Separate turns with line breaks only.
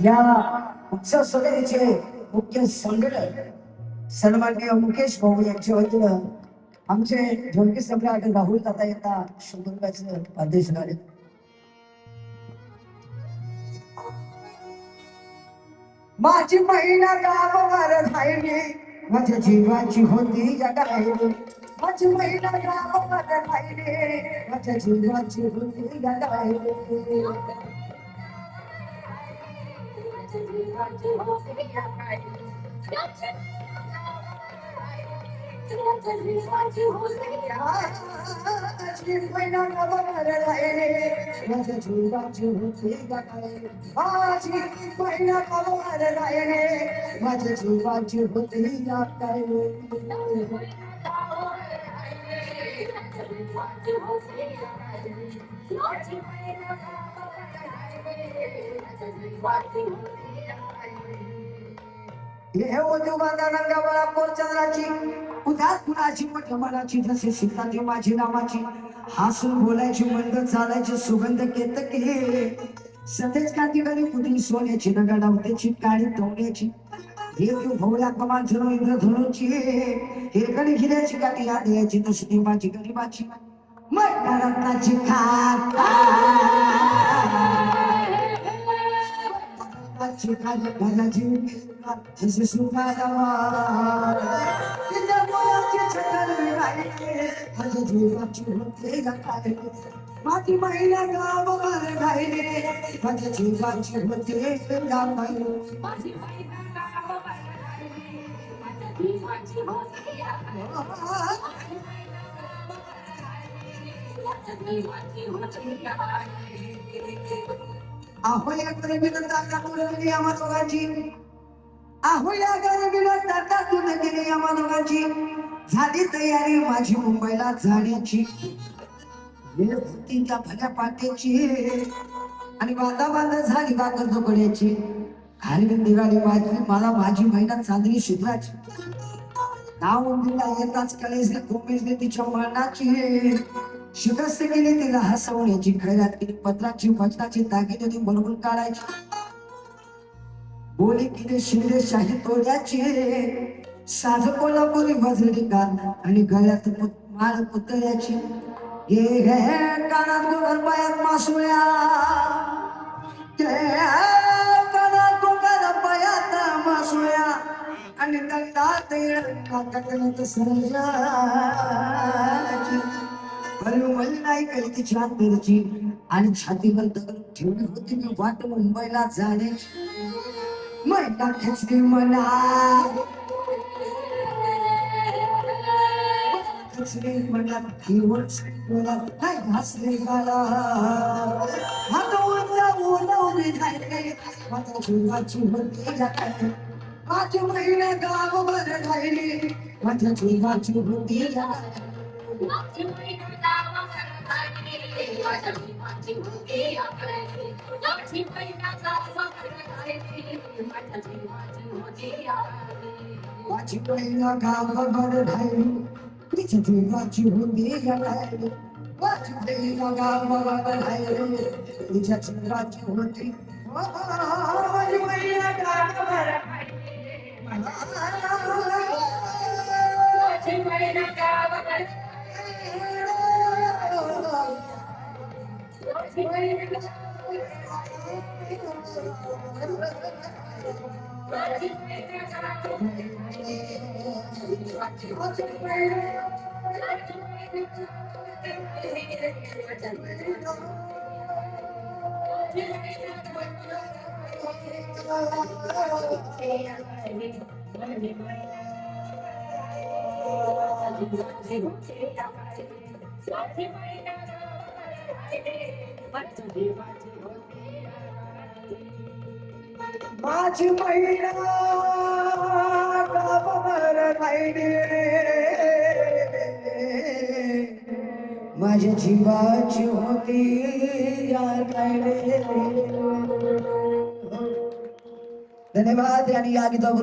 या उत्सव सोहळ्याचे मुख्य संघटक सन्माननीय मुकेश भाऊ यांच्या वतीनं आमचे ढोलकी सम्राट राहुल दादा यांना शुभेच्छाचं आदेश झाले. माझी महिला गावावर राहिली, माझ्या जीवाची होती जगायली. माझी महिला गावावर राहिली, माझ्या जीवाची होती जगायली. महिला गावावर राहिली, माझ्या जीवाची होती जगायली. माझी महिला गावावर राहिली, माझ्या जीवाची होती जगायली. हे उद्योगांना रंगावळा पोरचंद्राची उदात कुणाची मोठ्या मनाची जसे सीताची माझी नावाची हसून बोलायची मंद चालायची सुगंध केतकी सतेज कांतीकडे कुठली सोन्याची नगा डावत्याची काळी तोंड्याची हे भोवल्या कमान झुनो इंद्रधनुची हे कडे घिऱ्याची काठी याद यायची तशी ती माझी गरीबाची मग रत्नाची खात माझी महिला गावावर राहिली, माझ्या जीवाची होते आहोया गरिबीनं ताटातून गेली आम्हा दोघांची, आहोया गरिबीनं ताटातून गेली आम्हा दोघांची. झाली तयारी माझी मुंबईला जाण्याची, वेळ होती त्या भल्या पाट्याची आणि बांधा बांधा झाली बाकर झोपड्याची. खाली निघाली माझी मला माझी महिना चांदणी शुद्राची. नाव उंदीला येताच कळेसले कोमेजले तिच्या मरणाची. शिकस्त केली तिला हसवण्याची, खैरात केली पत्राची वचनाची, दागिने बनवून काढायची. बोली केली शिंदेशाही तोड्याची, साध कोल्हापुरी वजडी का आणि गळ्यात माळ पुतळ्याची. हे कानात गोगर पायात मासुळ्या, कानात गोगर पायात मासुळ्या आणि दंडात येणं सरजाची. भरवली नाही कधी तिची अंतरची आणि छातीवर दगड ठेवली होती मी वाट मुंबईला जाण्याची. महिला खेचली मना खेचली मना नाही घासले गाला हात उभी राहिले माझ्या जीवाची होती जगायली. माझी महिला गावावर राहिली, माझ्या जीवाची होती जगायली. माझी महिला गावावर राहिली, तिच्या जीवाची होती जगायली. माझी महिला गावावर राहिली, तिच्या जीवाची होती. माझी महिला गावावर राहिली, माझी महिला गावावर माझी महिला गावावर राहिली, माझ्या जीवाची होती जगायली. धन्यवाद. आणि या गीता